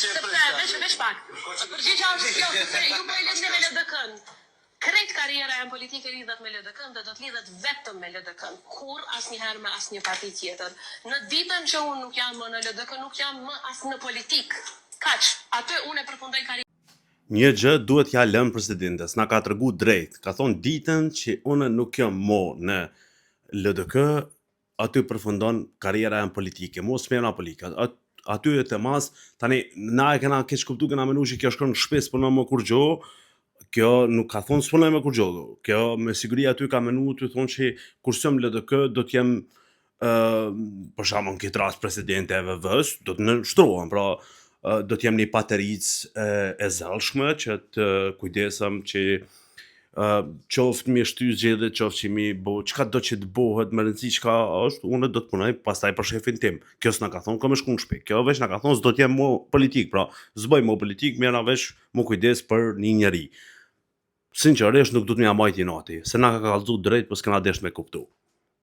Veç pak. Përgjigja është kjo, se ju po e lëni me LDK-n. Krejt karriera e politike lidhet me LDK-n dhe do të lidhet vetëm me LDK-n, kur asnjëherë me asnjë parti tjetër. Në ditën që unë nuk jam më në LDK, nuk jam më as në politik. Kaq, aty unë e përfundoj karrierën. Një gjë duhet ja lënë presidentes, na ka tregu drejt. Ka thonë ditën që unë nuk jam më në LDK, aty përfundon karriera e politike, mos smena politike. Aty e të mas, tani na e kena keq kuptu, kena menu që kjo shkon në shpes për në më kur gjo. Kjo nuk ka thonë s'punoj me kur gjo. Kjo me siguri aty ka menu të thonë që kur sëm LDK do t'jem për shembull në këtë rast presidente e VV-s, do të nështrohem, pra do t'jem një pateric e zellshme që të kujdesem që qoftë mi shty zgjedhjet, qoftë që mi bo çka do që të bëhet, më rëndësi çka është, unë do të punoj pastaj për shefin tim. Kjo s'na ka thonë kam shku në shtëpi. Kjo veç na ka thonë s'do t'jem më politik, pra s'bëj më politik, merrna veç më kujdes për një njerëz. Sinqerisht nuk do të mja majt i nati, se na ka kallëzu drejt, po s'kena desh me kuptu.